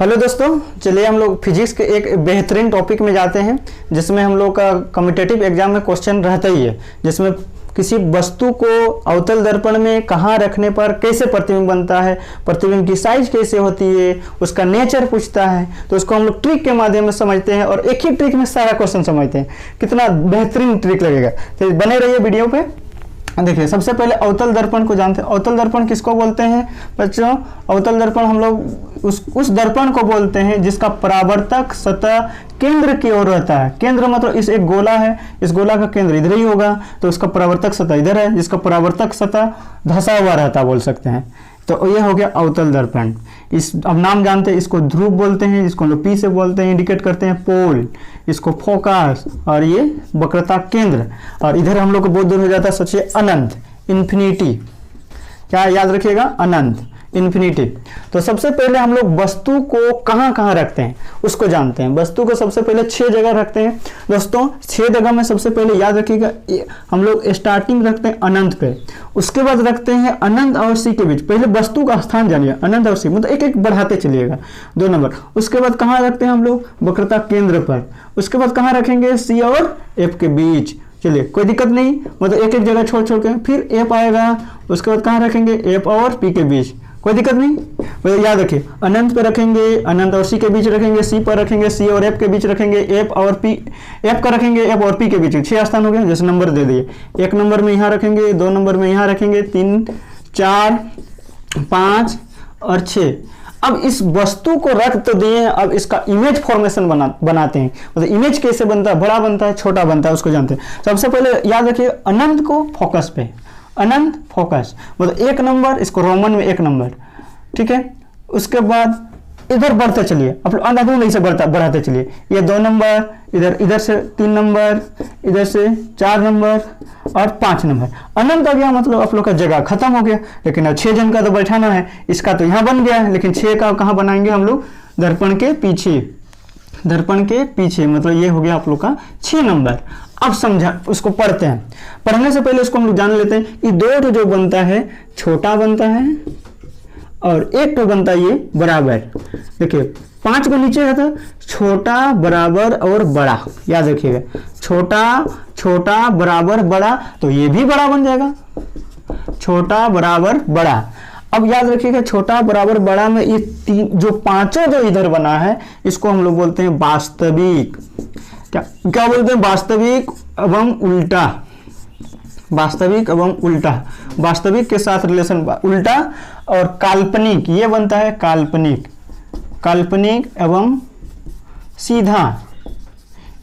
Hello दोस्तों, चलिए हम लोग फिजिक्स के एक बेहतरीन टॉपिक में जाते हैं जिसमें हम लोग का कॉम्पिटिटिव एग्जाम में क्वेश्चन रहता ही है, जिसमें किसी वस्तु को अवतल दर्पण में कहाँ रखने पर कैसे प्रतिबिंब बनता है, प्रतिबिंब की साइज कैसे होती है, उसका नेचर पूछता है। तो उसको हम लोग ट्रिक के माध्यम में समझते हैं और एक ही ट्रिक में सारा क्वेश्चन समझते हैं। कितना बेहतरीन ट्रिक लगेगा, तो बने रहिए वीडियो पे। देखिए, सबसे पहले अवतल दर्पण को जानते हैं। अवतल दर्पण किसको बोलते हैं बच्चों? अवतल दर्पण हम लोग उस दर्पण को बोलते हैं जिसका परावर्तक सतह केंद्र की ओर रहता है। केंद्र मतलब इस एक गोला है, इस गोला का केंद्र इधर ही होगा, तो उसका परावर्तक सतह इधर है, जिसका परावर्तक सतह धंसा हुआ रहता बोल सकते हैं। तो ये हो गया अवतल दर्पण। अब नाम जानते हैं, इसको ध्रुव बोलते हैं, जिसको हम लोग पी से बोलते हैं, इंडिकेट करते हैं पोल, इसको फोकस, और ये वक्रता केंद्र। और इधर हम लोग को बहुत दूर हो जाता है, सोचिए अनंत, इन्फिनिटी। क्या याद रखिएगा? अनंत, इन्फिनिटी। तो सबसे पहले हम लोग वस्तु को कहाँ कहाँ रखते हैं उसको जानते हैं। वस्तु को सबसे पहले 6 जगह रखते हैं दोस्तों। 6 जगह में सबसे पहले याद रखिएगा, हम लोग स्टार्टिंग रखते हैं अनंत पे, उसके बाद रखते हैं अनंत और सी के बीच। पहले वस्तु का स्थान जानिए, अनंत और सी, मतलब एक एक बढ़ाते चलिएगा 2 नंबर। उसके बाद कहाँ रखते हैं हम लोग? वक्रता केंद्र पर। उसके बाद कहाँ रखेंगे? सी और एफ के बीच। चलिए, कोई दिक्कत नहीं, मतलब एक एक जगह छोड़ छोड़ के। फिर एफ आएगा, उसके बाद कहाँ रखेंगे? एफ और पी के बीच, कोई दिक्कत नहीं। तो याद रखिए, अनंत पे रखेंगे, अनंत और सी के बीच रखेंगे, सी पर रखेंगे, सी और एफ के बीच रखेंगे, एफ और पी, एफ का रखेंगे एफ और पी के बीच। 6 स्थान हो गए, जैसे नंबर दे दिए। 1 नंबर में यहाँ रखेंगे, 2 नंबर में यहाँ रखेंगे, 3, 4, 5 और 6। अब इस वस्तु को रख तो दिए, अब इसका इमेज फॉर्मेशन बनाते हैं। मतलब इमेज कैसे बनता है? बड़ा बनता है, छोटा बनता है, उसको जानते हैं। सबसे पहले याद रखिए, अनंत को फोकस पे, अनंत फोकस, मतलब 1 नंबर, इसको रोमन में 1 नंबर, ठीक है। उसके बाद इधर बढ़ते चलिए, आप लोग अंधाधुंध से बढ़ाते चलिए। ये 2 नंबर, इधर से 3 नंबर, इधर से 4 नंबर और 5 नंबर। अनंत आ गया, मतलब आप लोग का जगह खत्म हो गया। लेकिन अब 6 जन का तो बैठाना है, इसका तो यहाँ बन गया है, लेकिन 6 का कहाँ बनाएंगे हम लोग? दर्पण के पीछे, दर्पण के पीछे, मतलब ये हो गया आप लोग का 6 नंबर। अब समझा, उसको पढ़ते हैं। पढ़ने से पहले इसको हम लोग जान लेते हैं कि 2 जो बनता है छोटा बनता है और 1 तो बनता है ये बराबर। देखिए, 5 को नीचे रहता है, छोटा बराबर और बड़ा। याद रखिएगा, छोटा छोटा बराबर बड़ा, तो ये भी बड़ा बन जाएगा, छोटा बराबर बड़ा। अब याद रखिएगा, छोटा बराबर बड़ा में ये 3 जो 5 जो इधर बना है, इसको हम लोग बोलते हैं वास्तविक। क्या बोलते हैं? वास्तविक एवं उल्टा, वास्तविक एवं उल्टा। वास्तविक के साथ रिलेशन उल्टा, और काल्पनिक, ये बनता है काल्पनिक, काल्पनिक एवं सीधा।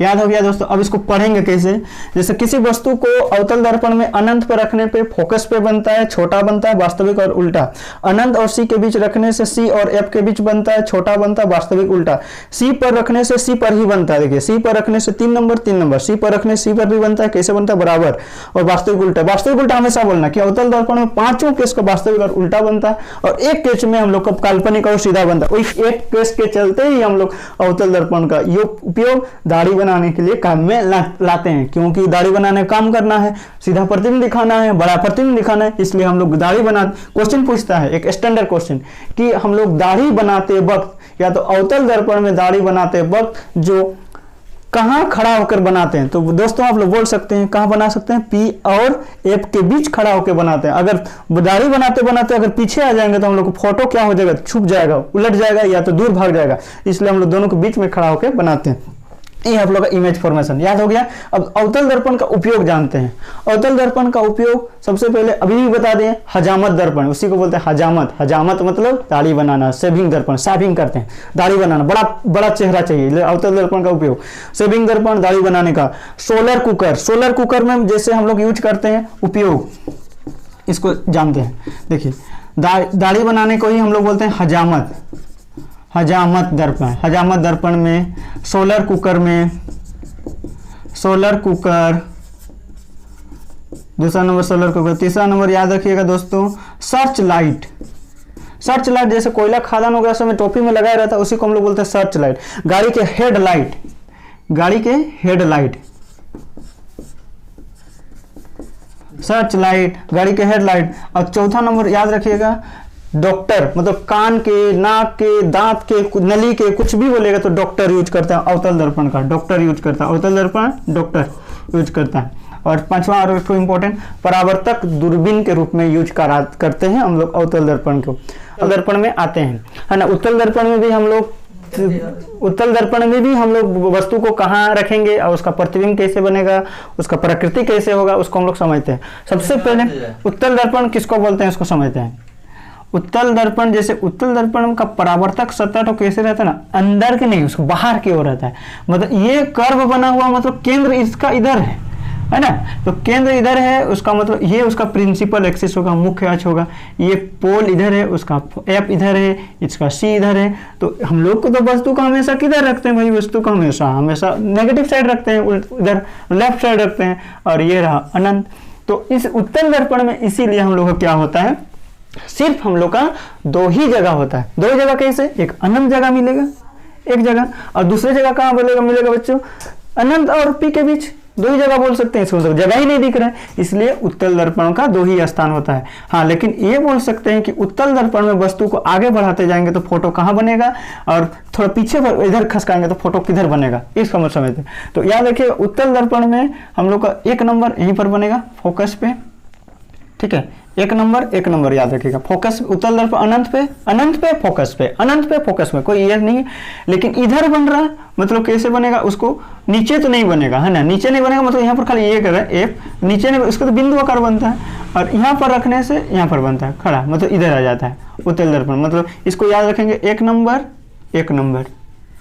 याद हो गया दोस्तों। अब इसको पढ़ेंगे कैसे? जैसे किसी वस्तु को अवतल दर्पण में अनंत पर रखने पे फोकस पे बनता है, छोटा बनता है, वास्तविक और उल्टा। अनंत और सी के बीच रखने से सी और एफ के बीच बनता है, छोटा बनता है, वास्तविक उल्टा। सी पर रखने से सी पर ही बनता है। देखिए, सी पर रखने से 3 नंबर 3 नंबर, सी पर रखने से सी पर भी बनता है। कैसे बनता है? बराबर और वास्तविक उल्टा। वास्तविक उल्टा हमेशा बोलना कि अवतल दर्पण में 5 केस का वास्तविक और उल्टा बनता है, और 1 केस में हम लोग का काल्पनिक और सीधा बनता है। उस 1 केस के चलते ही हम लोग अवतल दर्पण का उपयोग दाढ़ी बनाने के लिए काम में लाते हैं, क्योंकि दाढ़ी बनाने का काम करना है, सीधा प्रतिबिंब दिखाना है, बड़ा प्रतिबिंब दिखाना है, इसलिए हम लोग दाढ़ी बना। क्वेश्चन पूछता है एक स्टैंडर्ड क्वेश्चन कि हम लोग दाढ़ी बनाते वक्त या तो अवतल दर्पण में दाढ़ी बनाते वक्त जो कहाँ खड़ा होकर बनाते हैं, तो दोस्तों आप लोग बोल सकते हैं कहाँ बना सकते हैं? पी और एफ के बीच खड़ा होकर बनाते हैं। अगर दाढ़ी बनाते बनाते अगर पीछे आ जाएंगे तो हम लोग को फोटो क्या हो जाएगा? छुप जाएगा, उलट जाएगा, या तो दूर भाग जाएगा। इसलिए हम लोग दोनों के बीच में खड़ा होकर बनाते हैं। ये आप लोग का इमेज फॉर्मेशन याद हो गया। अब अवतल दर्पण का उपयोग जानते हैं। अवतल दर्पण का उपयोग सबसे पहले अभी भी बता दें, हजामत दर्पण, उसी को बोलते हैं हजामत। हजामत मतलब दाढ़ी बनाना, शेविंग दर्पण, शेविंग करते हैं, दाढ़ी बनाना, बड़ा बड़ा चेहरा चाहिए, अवतल दर्पण का उपयोग। शेविंग दर्पण, दाढ़ी बनाने का। सोलर कुकर, सोलर कुकर में जैसे हम लोग यूज करते हैं उपयोग, इसको जानते हैं। देखिए, दाढ़ी बनाने को ही हम लोग बोलते हैं हजामत, हजामत दर्पण। हजामत दर्पण में, सोलर कुकर में, सोलर कुकर, दूसरा नंबर सोलर कुकर। तीसरा नंबर याद रखिएगा दोस्तों, सर्च लाइट। सर्च लाइट जैसे कोयला खादान वगैरह समय टोपी में लगाया रहता है, उसी को हम लोग बोलते हैं सर्च लाइट। गाड़ी के हेड लाइट, गाड़ी के हेड लाइट, सर्च लाइट, गाड़ी के हेड लाइट। और चौथा नंबर याद रखिएगा, डॉक्टर मतलब कान के, नाक के, दांत के, नली के, कुछ भी बोलेगा तो डॉक्टर यूज करता है अवतल दर्पण का, डॉक्टर यूज करता है अवतल दर्पण, डॉक्टर यूज करता है। और पांचवा और इसको इम्पोर्टेंट, परावर्तक दूरबीन के रूप में यूज करते हैं हम लोग अवतल दर्पण को, दर्पण में आते हैं, है ना। उत्तल दर्पण में भी हम लोग वस्तु को कहाँ रखेंगे और उसका प्रतिबिंब कैसे बनेगा, उसका प्रकृति कैसे होगा, उसको हम लोग समझते हैं। सबसे पहले उत्तल दर्पण किसको बोलते हैं, उसको समझते हैं। उत्तल दर्पण, जैसे उत्तल दर्पण का परावर्तक सतह तो कैसे रहता है ना, अंदर के नहीं, उसको बाहर की ओर रहता है। मतलब ये कर्व बना हुआ, मतलब केंद्र इसका इधर है ना, तो केंद्र इधर है, उसका मतलब ये उसका प्रिंसिपल एक्सिस होगा, मुख्य अक्ष होगा। ये पोल इधर है, उसका एफ इधर है, इसका सी इधर है। तो हम लोग को तो वस्तु को हमेशा किधर रखते हैं भाई, वस्तु को हमेशा नेगेटिव साइड रखते हैं, इधर लेफ्ट साइड रखते हैं। और ये रहा अनंत। तो इस उत्तल दर्पण में इसीलिए हम लोग का क्या होता है, सिर्फ हम लोग का दो ही जगह होता है। दो जगह कैसे, एक अनंत जगह मिलेगा एक जगह, और दूसरी जगह कहाँ मिलेगा बच्चों, अनंत और पी के बीच, दो ही जगह बोल सकते हैं। इसको मतलब जगह ही नहीं दिख रहा है, इसलिए उत्तल दर्पण का दो ही स्थान होता है। हाँ, लेकिन ये बोल सकते हैं कि उत्तल दर्पण में वस्तु को आगे बढ़ाते जाएंगे तो फोटो कहाँ बनेगा, और थोड़ा पीछे इधर खसकाएंगे तो फोटो किधर बनेगा, इसका मतलब समझते हैं। तो याद रखिए, उत्तल दर्पण में हम लोग का 1 नंबर यहीं पर बनेगा, फोकस पे, ठीक है। 1 नंबर याद रखिएगा, फोकस उत्तल दर्पण अनंत पे फोकस पे, अनंत पे फोकस में, कोई ईयर नहीं है। लेकिन इधर बन रहा है, मतलब कैसे बनेगा, उसको नीचे तो नहीं बनेगा, है ना, नीचे नहीं बनेगा, मतलब यहाँ पर खाली ये कर रहा है एफ, नीचे नहीं, उसको तो बिंदु आकार बनता है, और यहाँ पर रखने से यहाँ पर बनता है खड़ा, मतलब इधर आ जाता है उत्तल दर्पण। मतलब इसको याद रखेंगे, 1 नंबर,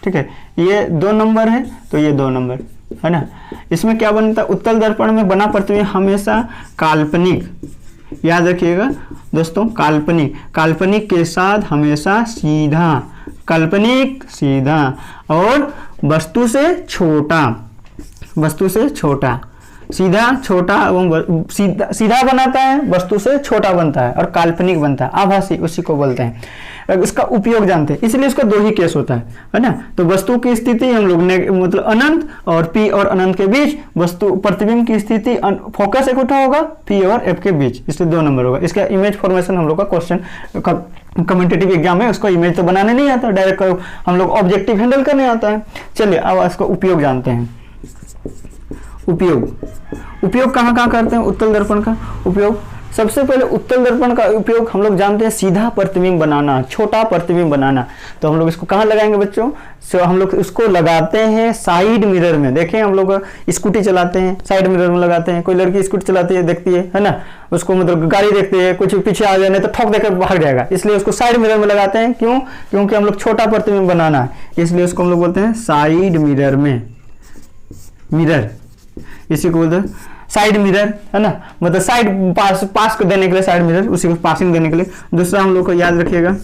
ठीक है। ये 2 नंबर है तो ये 2 नंबर, है ना। इसमें क्या बनता है, उत्तल दर्पण में बना प्रतिबिंब हमेशा काल्पनिक, याद रखिएगा दोस्तों, काल्पनिक के साथ हमेशा सीधा, काल्पनिक सीधा, और वस्तु से छोटा, सीधा छोटा एवं सीधा बनाता है, वस्तु से छोटा बनता है, और काल्पनिक बनता है, आभासी, उसी को बोलते हैं। इसका उपयोग जानते हैं, इसलिए इसका 2 ही केस होता है ना। तो वस्तु की स्थिति हम लोग ने मतलब अनंत और पी और अनंत के बीच, वस्तु प्रतिबिंब की स्थिति फोकस इकट्ठा होगा पी और एफ के बीच, इसलिए 2 नंबर होगा। इसका इमेज फॉर्मेशन हम लोग का क्वेश्चन कम्पिटिटिव एग्जाम में, उसको इमेज तो बनाने नहीं आता, डायरेक्ट हम लोग ऑब्जेक्टिव हैंडल करने आता है। चलिए अब इसका उपयोग जानते हैं। उपयोग कहाँ करते हैं उत्तल दर्पण का उपयोग। सबसे पहले उत्तल दर्पण का उपयोग हम लोग जानते हैं सीधा प्रतिबिंब बनाना, छोटा प्रतिबिंब बनाना। तो हम लोग इसको कहाँ लगाएंगे बच्चों, सो हम लोग इसको लगाते हैं साइड मिरर में। देखें, हम लोग स्कूटी चलाते हैं, साइड मिरर में लगाते हैं। कोई लड़की स्कूटी चलाती है, देखती है ना, उसको मतलब गाड़ी देखती है, कुछ पीछे आ जाए तो ठोक देकर भाग जाएगा, इसलिए उसको साइड मिरर में लगाते हैं। क्यों, क्योंकि हम लोग छोटा प्रतिबिंब बनाना है, इसलिए उसको हम लोग बोलते हैं साइड मिरर में, मिरर इसी को बोलते हैं साइड मिरर, है ना, मतलब साइड पास को देने के लिए साइड मिरर, उसी को पासिंग देने के लिए। दूसरा हम लोग को याद रखिएगा,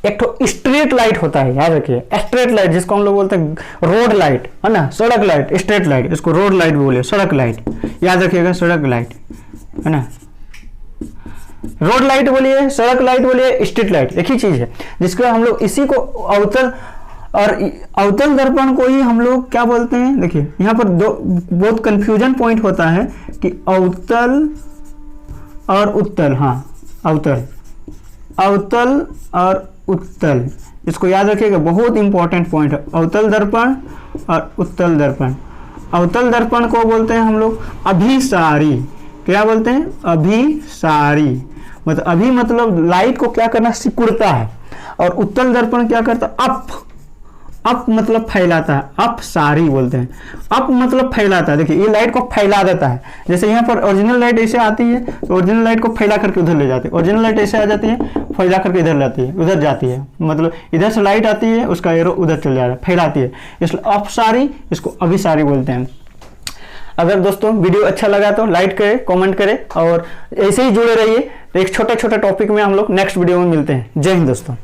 एक तो स्ट्रेट लाइट होता है, याद रखिए, स्ट्रेट लाइट जिसको हम लोग बोलते हैं रोड लाइट, है ना, सड़क लाइट, स्ट्रेट लाइट, इसको रोड लाइट बोले, सड़क लाइट, याद रखिएगा, सड़क लाइट, है ना। रोड लाइट बोलिए, सड़क लाइट बोलिए, स्ट्रीट लाइट एक ही चीज है, जिसको हम लोग इसी को अवतल और अवतल दर्पण को ही हम लोग क्या बोलते हैं। देखिए यहाँ पर दो बहुत कंफ्यूजन पॉइंट होता है कि अवतल और उत्तल, हाँ अवतल और उत्तल, इसको याद रखिएगा, बहुत इंपॉर्टेंट पॉइंट है। अवतल दर्पण और उत्तल दर्पण। अवतल दर्पण को बोलते हैं हम लोग अभिसारी, क्या बोलते हैं, अभिसारी, मतलब अभी मतलब लाइट को क्या करना, सिकुड़ता है, और उत्तल दर्पण क्या करता है, अप मतलब फैलाता है, अपसारी बोलते हैं, अप मतलब फैलाता है। देखिए ये लाइट को फैला देता है, जैसे यहाँ पर ओरिजिनल लाइट ऐसे आती है तो ओरिजिनल लाइट को फैला करके उधर ले जाती है, ओरिजिनल लाइट ऐसे आ जाती है फैला करके इधर लाती है, उधर जाती है, मतलब इधर से लाइट आती है उसका एरो उधर चल जा रहा है, फैलाती है, इसलिए अपसारी, इसको अभिसारी बोलते हैं। अगर दोस्तों वीडियो अच्छा लगा तो लाइक करें, कमेंट करें, और ऐसे ही जुड़े रहिए। एक छोटे छोटे टॉपिक में हम लोग नेक्स्ट वीडियो में मिलते हैं। जय हिंद दोस्तों।